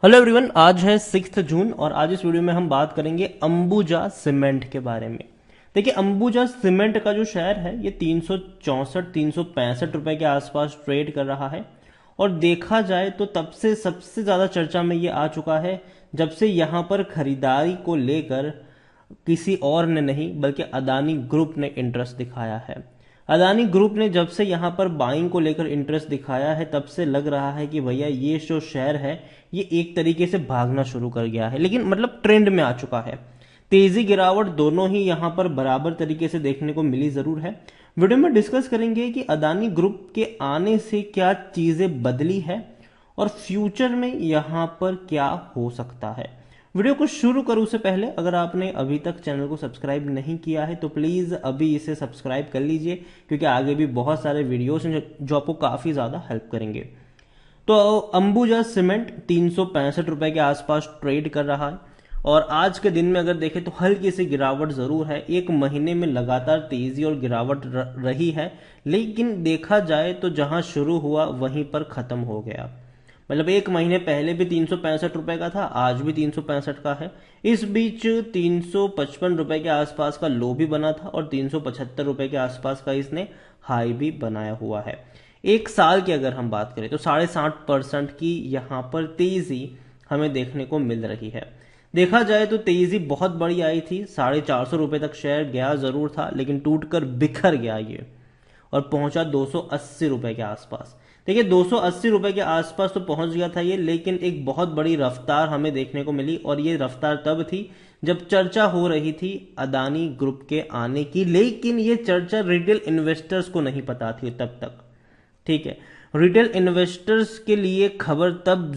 Hello everyone, आज है 6 जून और आज इस वीडियो में हम बात करेंगे अंबुजा सीमेंट के बारे में। देखिए, अंबुजा सीमेंट का जो शेयर है ये 364-365 रुपए के आसपास ट्रेड कर रहा है। और देखा जाए तो तब से सबसे ज़्यादा चर्चा में ये आ चुका है जब से यहाँ पर खरीदारी को लेकर किसी और ने नहीं बल्कि अदानी ग्रुप ने इंटरेस्ट दिखाया है। अदानी ग्रुप ने जब से यहाँ पर बाइंग को लेकर इंटरेस्ट दिखाया है तब से लग रहा है कि भैया ये जो शेयर है ये एक तरीके से भागना शुरू कर गया है, लेकिन मतलब ट्रेंड में आ चुका है। तेजी गिरावट दोनों ही यहाँ पर बराबर तरीके से देखने को मिली जरूर है। वीडियो में डिस्कस करेंगे कि अदानी ग्रुप के आने से क्या चीजें बदली है और फ्यूचर में यहाँ पर क्या हो सकता है। वीडियो को शुरू करूं से पहले अगर आपने अभी तक चैनल को सब्सक्राइब नहीं किया है तो प्लीज अभी इसे सब्सक्राइब कर लीजिए, क्योंकि आगे भी बहुत सारे वीडियोस हैं जो आपको काफी ज्यादा हेल्प करेंगे। तो अंबुजा सीमेंट 365 रुपए के आसपास ट्रेड कर रहा है और आज के दिन में अगर देखें तो हल्की सी गिरावट जरूर है। एक महीने में लगातार तेजी और गिरावट रही है, लेकिन देखा जाए तो जहां शुरू हुआ वहीं पर खत्म हो गया। मतलब एक महीने पहले भी 365 रुपए का था, आज भी 365 का है। इस बीच 355 रुपए के आसपास का लो भी बना था और 375 रुपए के आसपास का इसने हाई भी बनाया हुआ है। एक साल की अगर हम बात करें तो 60.5% की यहाँ पर तेजी हमें देखने को मिल रही है। देखा जाए तो तेजी बहुत बड़ी आई थी, 450 रुपए तक शेयर गया जरूर था, लेकिन टूटकर बिखर गया ये और पहुंचा 280 रुपए के आसपास। देखिए, 280 रुपए के आसपास तो पहुंच गया था ये, लेकिन एक बहुत बड़ी रफ्तार हमें देखने को मिली और ये रफ्तार तब थी जब चर्चा हो रही थी अदानी ग्रुप के आने की, लेकिन ये चर्चा रिटेल इन्वेस्टर्स को नहीं पता थी तब तक। ठीक है, रिटेल इन्वेस्टर्स के लिए खबर तब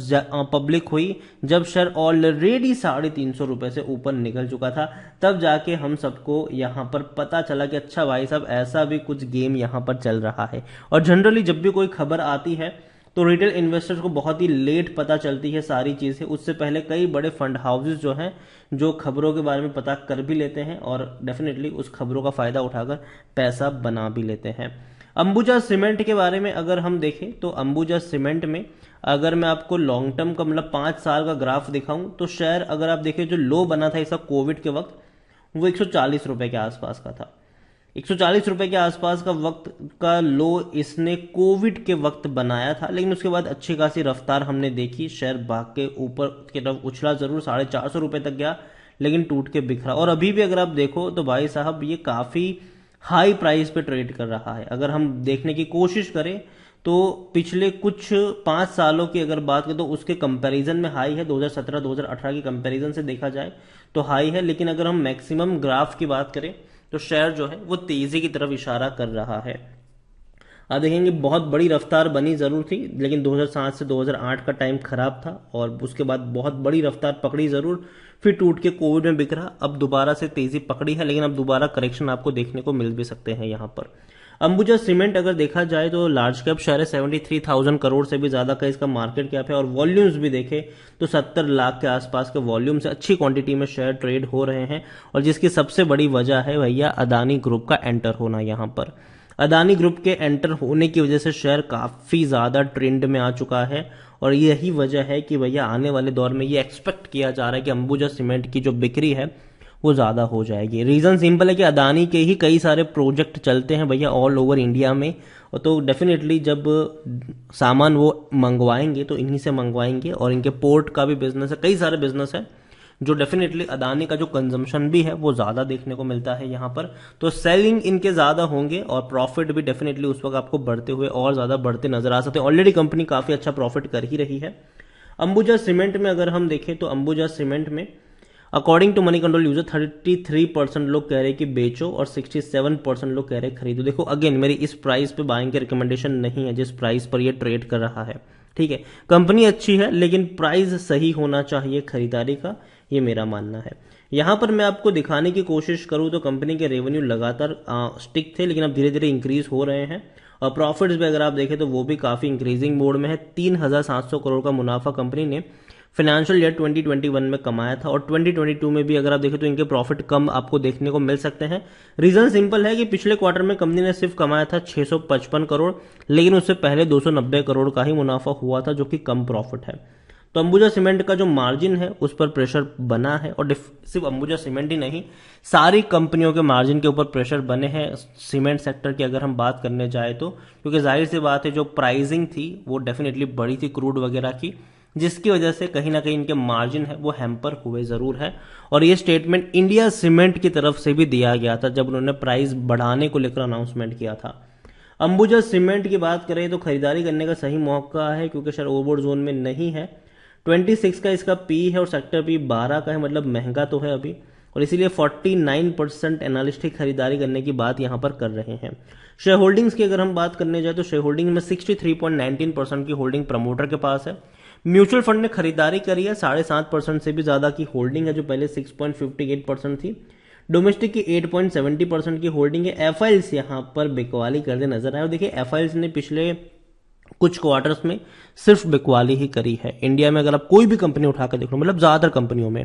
पब्लिक हुई जब शेयर ऑलरेडी 350 रुपए से ऊपर निकल चुका था। तब जाके हम सबको यहाँ पर पता चला कि अच्छा भाई साहब, ऐसा भी कुछ गेम यहाँ पर चल रहा है। और जनरली जब भी कोई खबर आती है तो रिटेल इन्वेस्टर्स को बहुत ही लेट पता चलती है सारी चीजें। उससे पहले कई बड़े फंड हाउसेस जो हैं जो खबरों के बारे में पता कर भी लेते हैं और डेफिनेटली उस खबरों का फायदा उठाकर पैसा बना भी लेते हैं। अंबुजा सीमेंट के बारे में अगर हम देखें तो अंबुजा सीमेंट में अगर मैं आपको लॉन्ग टर्म का मतलब 5 साल का ग्राफ दिखाऊं तो शेयर अगर आप देखें जो लो बना था इसका कोविड के वक्त वो 140 रुपए के आसपास का था। 140 रुपए के आसपास का वक्त का लो इसने कोविड के वक्त बनाया था, लेकिन उसके बाद अच्छी खासी रफ्तार हमने देखी। शेयर भाग के ऊपर की तरफ उछला जरूर, 450 रुपए तक गया, लेकिन टूट के बिखरा। और अभी भी अगर आप देखो तो भाई साहब ये काफी हाई प्राइस पे ट्रेड कर रहा है। अगर हम देखने की कोशिश करें तो पिछले कुछ 5 सालों की अगर बात करें तो उसके कंपैरिजन में हाई है। 2017-2018 की कंपैरिजन से देखा जाए तो हाई है, लेकिन अगर हम मैक्सिमम ग्राफ की बात करें तो शेयर जो है वो तेजी की तरफ इशारा कर रहा है। आप देखेंगे बहुत बड़ी रफ्तार बनी जरूर थी, लेकिन 2007 से 2008 का टाइम खराब था और उसके बाद बहुत बड़ी रफ्तार पकड़ी जरूर, फिर टूट के कोविड में बिखरा। अब दोबारा से तेजी पकड़ी है, लेकिन अब दोबारा करेक्शन आपको देखने को मिल भी सकते हैं यहाँ पर। अंबुजा सीमेंट अगर देखा जाए तो लार्ज कैप शेयर है, 73,000 करोड़ से भी ज्यादा का इसका मार्केट कैप है और वॉल्यूम्स भी देखे तो 70 लाख के आसपास के वॉल्यूम से अच्छी क्वांटिटी में शेयर ट्रेड हो रहे हैं। और जिसकी सबसे बड़ी वजह है भैया अदानी ग्रुप का एंटर होना। यहाँ पर अदानी ग्रुप के एंटर होने की वजह से शेयर काफी ज्यादा ट्रेंड में आ चुका है और यही वजह है कि भैया आने वाले दौर में ये एक्सपेक्ट किया जा रहा है कि अंबुजा सीमेंट की जो बिक्री है वो ज्यादा हो जाएगी। रीजन सिंपल है कि अदानी के ही कई सारे प्रोजेक्ट चलते हैं भैया ऑल ओवर इंडिया में, तो डेफिनेटली जब सामान वो मंगवाएंगे तो इन्हीं से मंगवाएंगे। और इनके पोर्ट का भी बिजनेस है, कई सारे बिजनेस है जो डेफिनेटली अदानी का जो कंजम्पशन भी है वो ज्यादा देखने को मिलता है यहाँ पर। तो सेलिंग इनके ज्यादा होंगे और प्रॉफिट भी डेफिनेटली उस वक्त आपको बढ़ते हुए और ज्यादा बढ़ते नजर आ सकते हैं। ऑलरेडी कंपनी काफी अच्छा प्रॉफिट कर ही रही है। अंबुजा सीमेंट में अगर हम देखें तो अंबुजा सीमेंट में according to Moneycontrol user 33% लोग कह रहे हैं कि बेचो और 67% लोग कह रहे हैं खरीदो। देखो अगेन मेरी इस प्राइस पे बाइंग की रिकमेंडेशन नहीं है जिस प्राइस पर ये ट्रेड कर रहा है। ठीक है, कंपनी अच्छी है लेकिन प्राइस सही होना चाहिए खरीदारी का, ये मेरा मानना है। यहां पर मैं आपको दिखाने की कोशिश करूं तो कंपनी के रेवेन्यू लगातार स्टिक थे, लेकिन अब धीरे धीरे इंक्रीज हो रहे हैं और प्रॉफिट्स भी अगर आप देखें तो वो भी काफी इंक्रीजिंग मोड में है। 3,700 करोड़ का मुनाफा कंपनी ने फाइनेंशियल ईयर 2021 में कमाया था और 2022 में भी अगर आप देखें तो इनके प्रॉफिट कम आपको देखने को मिल सकते हैं। रीजन सिंपल है कि पिछले क्वार्टर में कंपनी ने सिर्फ कमाया था 655 करोड़, लेकिन उससे पहले 290 करोड़ का ही मुनाफा हुआ था, जो कि कम प्रॉफिट है। तो अंबुजा सीमेंट का जो मार्जिन है उस पर प्रेशर बना है, और सिर्फ अंबुजा सीमेंट ही नहीं, सारी कंपनियों के मार्जिन के ऊपर प्रेशर बने हैं सीमेंट सेक्टर की अगर हम बात करने जाए तो, क्योंकि जाहिर सी बात है जो प्राइसिंग थी वो डेफिनेटली बढ़ी थी क्रूड वगैरह की, जिसकी वजह से कहीं ना कहीं इनके मार्जिन है वो हैम्पर हुए जरूर है। और ये स्टेटमेंट इंडिया सीमेंट की तरफ से भी दिया गया था जब उन्होंने प्राइस बढ़ाने को लेकर अनाउंसमेंट किया था। अंबुजा सीमेंट की बात करें तो खरीदारी करने का सही मौका है, क्योंकि शेयर ओवरबॉट जोन में नहीं है। 26 का इसका पी है और सेक्टर पी 12 का है, मतलब महंगा तो है अभी, और इसीलिए 49% एनालिस्ट ही खरीदारी करने की बात यहां पर कर रहे हैं। शेयर होल्डिंग्स की अगर हम बात करने जाए तो शेयर होल्डिंग में 63.19% की होल्डिंग प्रमोटर के पास है। म्यूचुअल फंड ने खरीदारी करी है 7.5% से भी ज्यादा की होल्डिंग है, जो पहले 6.58% थी। डोमेस्टिक की 8.70% की होल्डिंग है। एफआईएल्स यहां पर बिकवाली करते नजर आए, और देखिए एफआईएल्स ने पिछले कुछ क्वार्टर्स में सिर्फ बिकवाली ही करी है। इंडिया में अगर आप कोई भी कंपनी उठाकर देख लो, मतलब ज्यादातर कंपनियों में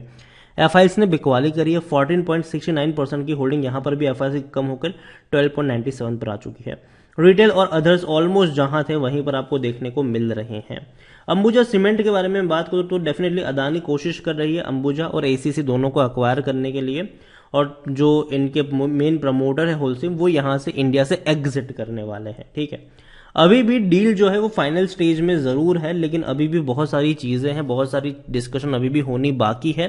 एफआईएल्स ने बिकवाली करी है। 14.69% की होल्डिंग यहां पर भी एफआईएल्स की कम होकर 12.97 पर आ चुकी है। रिटेल और अदर्स ऑलमोस्ट जहां थे वहीं पर आपको देखने को मिल रहे हैं। अंबुजा सीमेंट के बारे में बात करूं तो डेफिनेटली अदानी कोशिश कर रही है अंबुजा और एसीसी दोनों को अक्वायर करने के लिए, और जो इनके मेन प्रमोटर है होलसेल वो यहां से इंडिया से एग्जिट करने वाले हैं। ठीक है, अभी भी डील जो है वो फाइनल स्टेज में जरूर है, लेकिन अभी भी बहुत सारी चीजें हैं, बहुत सारी डिस्कशन अभी भी होनी बाकी है।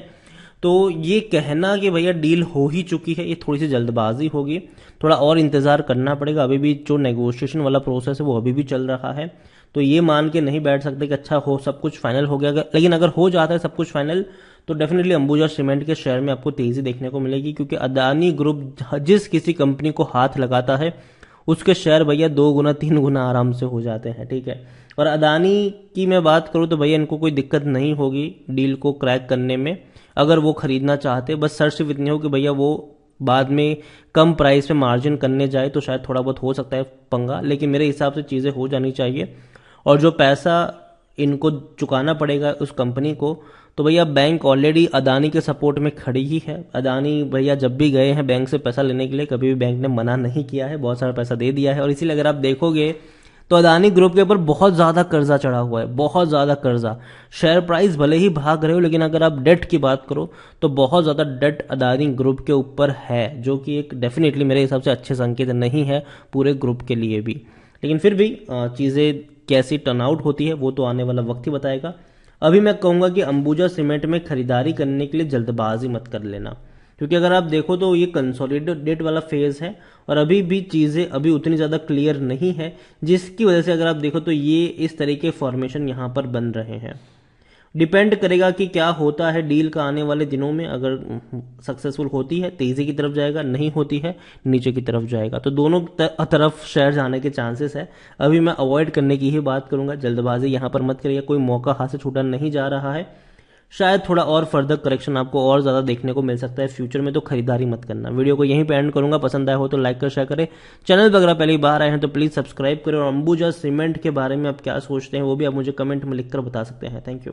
तो ये कहना कि भैया डील हो ही चुकी है, ये थोड़ी सी जल्दबाजी होगी, थोड़ा और इंतजार करना पड़ेगा। अभी भी जो नेगोशिएशन वाला प्रोसेस है वो अभी भी चल रहा है, तो ये मान के नहीं बैठ सकते कि अच्छा हो सब कुछ फाइनल हो गया। लेकिन अगर हो जाता है सब कुछ फाइनल तो डेफिनेटली अंबुजा सीमेंट के शेयर में आपको तेजी देखने को मिलेगी, क्योंकि अदानी ग्रुप जिस किसी कंपनी को हाथ लगाता है उसके शेयर भैया 2 गुना 3 गुना आराम से हो जाते हैं। ठीक है, और अदानी की मैं बात करूं तो भैया इनको कोई दिक्कत नहीं होगी डील को क्रैक करने में, अगर वो खरीदना चाहते। बस सर सिर्फ इतनी हो कि भैया वो बाद में कम प्राइस पे मार्जिन करने जाए तो शायद थोड़ा बहुत हो सकता है पंगा, लेकिन मेरे हिसाब से चीजें हो जानी चाहिए। और जो पैसा इनको चुकाना पड़ेगा उस कंपनी को, तो भैया बैंक ऑलरेडी अदानी के सपोर्ट में खड़ी ही है। अदानी भैया जब भी गए हैं बैंक से पैसा लेने के लिए कभी भी बैंक ने मना नहीं किया है, बहुत सारा पैसा दे दिया है। और इसीलिए अगर आप देखोगे तो अदानी ग्रुप के ऊपर बहुत ज्यादा कर्जा चढ़ा हुआ है, बहुत ज्यादा कर्जा। शेयर प्राइस भले ही भाग रहे हो, लेकिन अगर आप डेट की बात करो तो बहुत ज्यादा डेट अदानी ग्रुप के ऊपर है, जो कि एक डेफिनेटली मेरे हिसाब से अच्छे संकेत नहीं है पूरे ग्रुप के लिए भी। लेकिन फिर भी चीजें कैसी टर्न आउट होती है वो तो आने वाला वक्त ही बताएगा। अभी मैं कहूंगा कि अंबुजा सीमेंट में खरीदारी करने के लिए जल्दबाजी मत कर लेना, क्योंकि अगर आप देखो तो ये कंसोलिडेट वाला फेज है और अभी भी चीजें अभी उतनी ज्यादा क्लियर नहीं है, जिसकी वजह से अगर आप देखो तो ये इस तरीके फॉर्मेशन यहां पर बन रहे हैं। डिपेंड करेगा कि क्या होता है डील का आने वाले दिनों में। अगर सक्सेसफुल होती है तेजी की तरफ जाएगा, नहीं होती है नीचे की तरफ जाएगा, तो दोनों तरफ शेयर जाने के चांसेस है। अभी मैं अवॉइड करने की ही बात करूंगा, जल्दबाजी यहां पर मत करिएगा, कोई मौका हाथ से छूटा नहीं जा रहा है। शायद थोड़ा और फर्दर करेक्शन आपको और ज्यादा देखने को मिल सकता है फ्यूचर में, तो खरीदारी मत करना। वीडियो को यहीं पे एंड करूंगा, पसंद आया हो तो लाइक कर शेयर करें। चैनल पर अगर पहली बार आए हैं तो प्लीज सब्सक्राइब करें, और अंबुजा सीमेंट के बारे में आप क्या सोचते हैं वो भी आप मुझे कमेंट में लिखकर बता सकते हैं। Thank you.